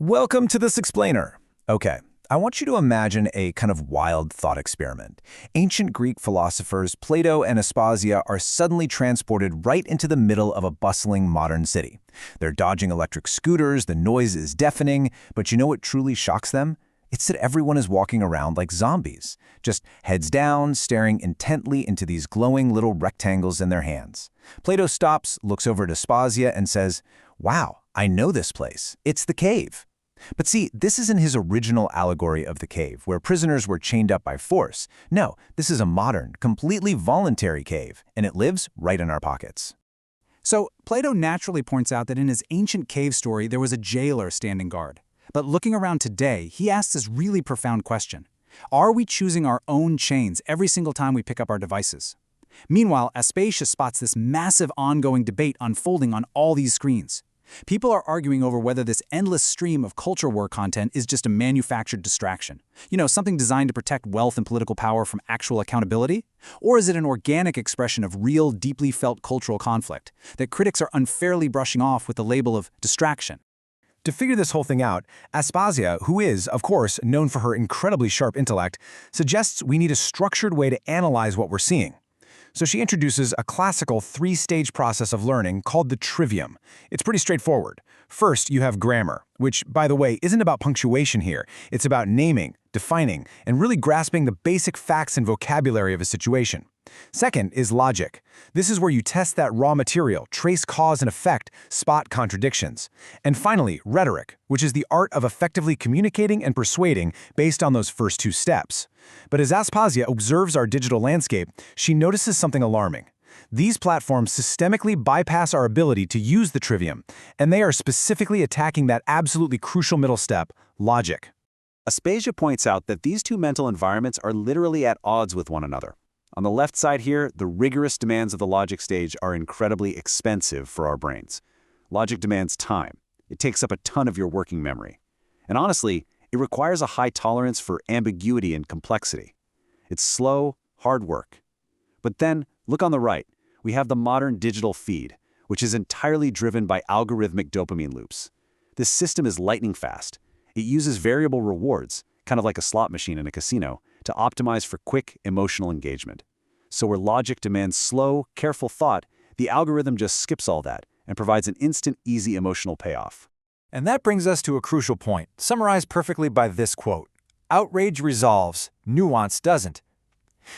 Welcome to this explainer. Okay, I want you to imagine a kind of wild thought experiment. Ancient Greek philosophers Plato and Aspasia are suddenly transported right into the middle of a bustling modern city. They're dodging electric scooters, the noise is deafening, but you know what truly shocks them? It's that everyone is walking around like zombies, just heads down, staring intently into these glowing little rectangles in their hands. Plato stops, looks over at Aspasia, and says, "Wow, I know this place. It's the cave." But see, this isn't his original allegory of the cave, where prisoners were chained up by force. No, this is a modern, completely voluntary cave, and it lives right in our pockets. So, Plato naturally points out that in his ancient cave story there was a jailer standing guard. But looking around today, he asks this really profound question. Are we choosing our own chains every single time we pick up our devices? Meanwhile, Aspasia spots this massive ongoing debate unfolding on all these screens. People are arguing over whether this endless stream of culture war content is just a manufactured distraction. Something designed to protect wealth and political power from actual accountability? Or is it an organic expression of real, deeply felt cultural conflict that critics are unfairly brushing off with the label of distraction? To figure this whole thing out, Aspasia, who is, of course, known for her incredibly sharp intellect, suggests we need a structured way to analyze what we're seeing. So she introduces a classical three-stage process of learning called the Trivium. It's pretty straightforward. First, you have grammar, which, by the way, isn't about punctuation here. It's about naming, defining, and really grasping the basic facts and vocabulary of a situation. Second is logic. This is where you test that raw material, trace cause and effect, spot contradictions. And finally, rhetoric, which is the art of effectively communicating and persuading based on those first two steps. But as Aspasia observes our digital landscape, she notices something alarming. These platforms systemically bypass our ability to use the trivium, and they are specifically attacking that absolutely crucial middle step, logic. Aspasia points out that these two mental environments are literally at odds with one another. On the left side here, the rigorous demands of the logic stage are incredibly expensive for our brains. Logic demands time. It takes up a ton of your working memory. And honestly, it requires a high tolerance for ambiguity and complexity. It's slow, hard work. But then, look on the right. We have the modern digital feed, which is entirely driven by algorithmic dopamine loops. This system is lightning fast. It uses variable rewards, kind of like a slot machine in a casino, to optimize for quick, emotional engagement. So where logic demands slow, careful thought, the algorithm just skips all that and provides an instant, easy emotional payoff. And that brings us to a crucial point, summarized perfectly by this quote. Outrage resolves, nuance doesn't.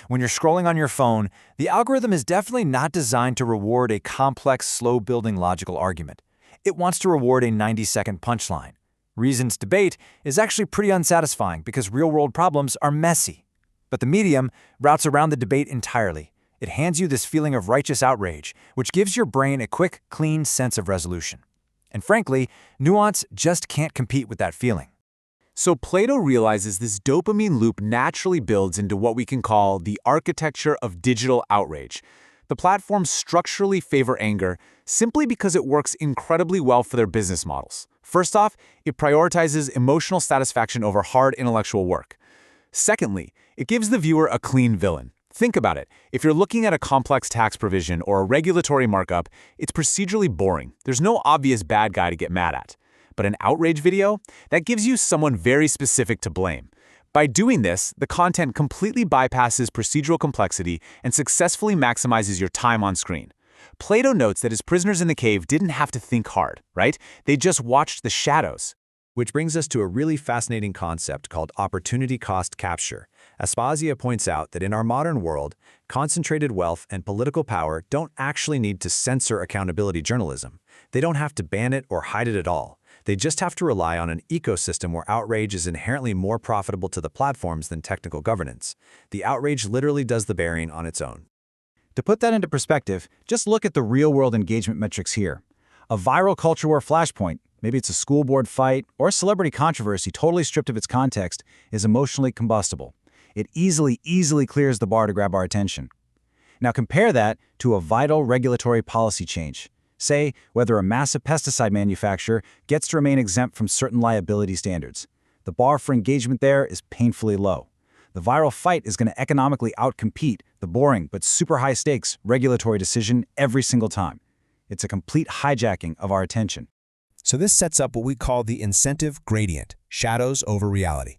When you're scrolling on your phone, the algorithm is definitely not designed to reward a complex, slow-building logical argument. It wants to reward a 90-second punchline. Reason's debate is actually pretty unsatisfying because real-world problems are messy. But the medium routes around the debate entirely. It hands you this feeling of righteous outrage, which gives your brain a quick, clean sense of resolution. And frankly, nuance just can't compete with that feeling. So Plato realizes this dopamine loop naturally builds into what we can call the architecture of digital outrage. The platforms structurally favor anger simply because it works incredibly well for their business models. First off, it prioritizes emotional satisfaction over hard intellectual work. Secondly, it gives the viewer a clean villain. Think about it. If you're looking at a complex tax provision or a regulatory markup, it's procedurally boring. There's no obvious bad guy to get mad at. But an outrage video, that gives you someone very specific to blame. By doing this, the content completely bypasses procedural complexity and successfully maximizes your time on screen. Plato notes that his prisoners in the cave didn't have to think hard, right? They just watched the shadows. Which brings us to a really fascinating concept called opportunity cost capture. Aspasia points out that in our modern world, concentrated wealth and political power don't actually need to censor accountability journalism. They don't have to ban it or hide it at all. They just have to rely on an ecosystem where outrage is inherently more profitable to the platforms than technical governance. The outrage literally does the bearing on its own. To put that into perspective, just look at the real-world engagement metrics here. A viral culture war flashpoint, maybe it's a school board fight or a celebrity controversy totally stripped of its context, is emotionally combustible. It easily clears the bar to grab our attention. Now compare that to a vital regulatory policy change. Say, whether a massive pesticide manufacturer gets to remain exempt from certain liability standards. The bar for engagement there is painfully low. The viral fight is going to economically outcompete the boring but super high-stakes regulatory decision every single time. It's a complete hijacking of our attention. So this sets up what we call the incentive gradient, shadows over reality.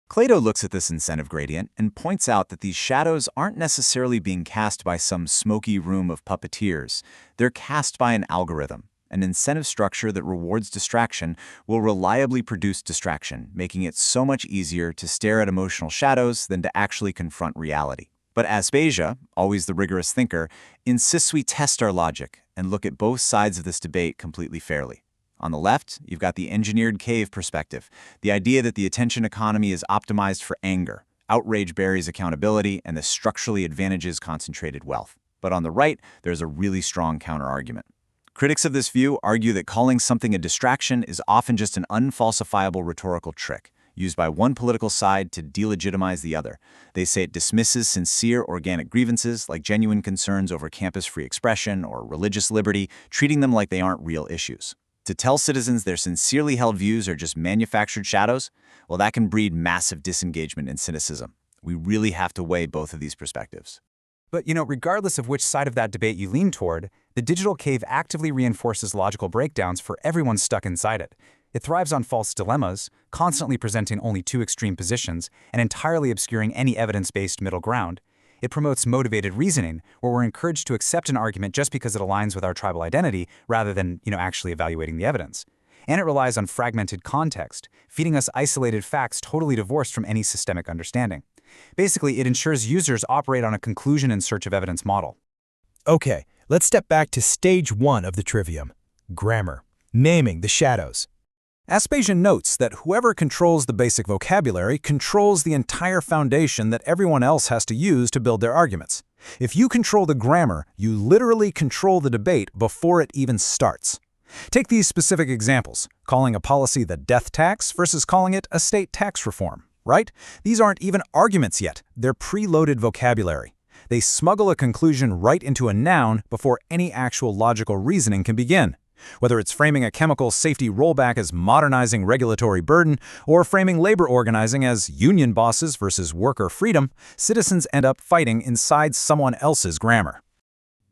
Plato looks at this incentive gradient and points out that these shadows aren't necessarily being cast by some smoky room of puppeteers. They're cast by an algorithm. An incentive structure that rewards distraction will reliably produce distraction, making it so much easier to stare at emotional shadows than to actually confront reality. But Aspasia, always the rigorous thinker, insists we test our logic and look at both sides of this debate completely fairly. On the left, you've got the engineered cave perspective, the idea that the attention economy is optimized for anger, outrage buries accountability, and the structurally advantages concentrated wealth. But on the right, there's a really strong counterargument. Critics of this view argue that calling something a distraction is often just an unfalsifiable rhetorical trick, used by one political side to delegitimize the other. They say it dismisses sincere organic grievances like genuine concerns over campus-free expression or religious liberty, treating them like they aren't real issues. To tell citizens their sincerely held views are just manufactured shadows, well, that can breed massive disengagement and cynicism. We really have to weigh both of these perspectives. But, regardless of which side of that debate you lean toward, the digital cave actively reinforces logical breakdowns for everyone stuck inside it. It thrives on false dilemmas, constantly presenting only two extreme positions and entirely obscuring any evidence-based middle ground. It promotes motivated reasoning, where we're encouraged to accept an argument just because it aligns with our tribal identity rather than, actually evaluating the evidence. And it relies on fragmented context, feeding us isolated facts totally divorced from any systemic understanding. Basically, it ensures users operate on a conclusion in search of evidence model. Okay, let's step back to stage 1 of the trivium, grammar, naming the shadows. Aspasia notes that whoever controls the basic vocabulary controls the entire foundation that everyone else has to use to build their arguments. If you control the grammar, you literally control the debate before it even starts. Take these specific examples, calling a policy the death tax versus calling it estate tax reform, right? These aren't even arguments yet. They're preloaded vocabulary. They smuggle a conclusion right into a noun before any actual logical reasoning can begin. Whether it's framing a chemical safety rollback as modernizing regulatory burden or framing labor organizing as union bosses versus worker freedom, citizens end up fighting inside someone else's grammar.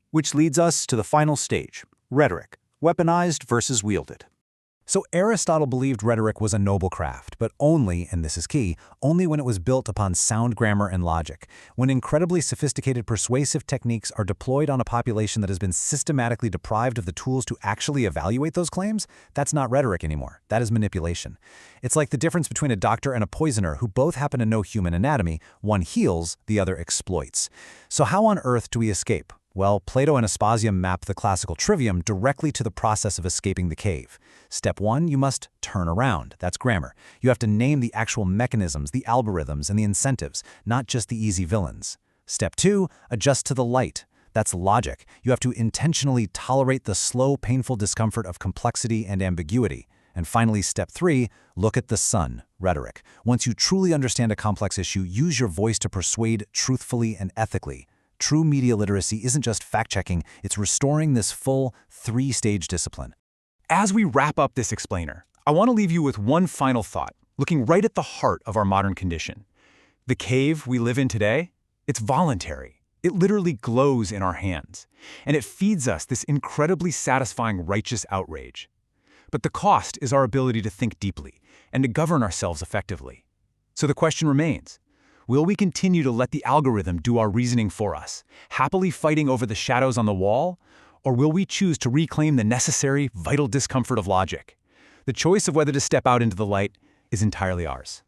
Which leads us to the final stage, rhetoric, weaponized versus wielded. So Aristotle believed rhetoric was a noble craft, but only, and this is key, only when it was built upon sound grammar and logic. When incredibly sophisticated persuasive techniques are deployed on a population that has been systematically deprived of the tools to actually evaluate those claims, that's not rhetoric anymore. That is manipulation. It's like the difference between a doctor and a poisoner who both happen to know human anatomy. One heals, the other exploits. So how on earth do we escape? Well, Plato and Aspasia map the classical Trivium directly to the process of escaping the cave. Step 1, you must turn around. That's grammar. You have to name the actual mechanisms, the algorithms, and the incentives, not just the easy villains. Step 2, adjust to the light. That's logic. You have to intentionally tolerate the slow, painful discomfort of complexity and ambiguity. And finally, step 3, look at the sun, rhetoric. Once you truly understand a complex issue, use your voice to persuade truthfully and ethically. True media literacy isn't just fact-checking, it's restoring this full, 3-stage discipline. As we wrap up this explainer, I want to leave you with one final thought, looking right at the heart of our modern condition. The cave we live in today, it's voluntary. It literally glows in our hands, and it feeds us this incredibly satisfying righteous outrage. But the cost is our ability to think deeply and to govern ourselves effectively. So the question remains, will we continue to let the algorithm do our reasoning for us, happily fighting over the shadows on the wall? Or will we choose to reclaim the necessary, vital discomfort of logic? The choice of whether to step out into the light is entirely ours.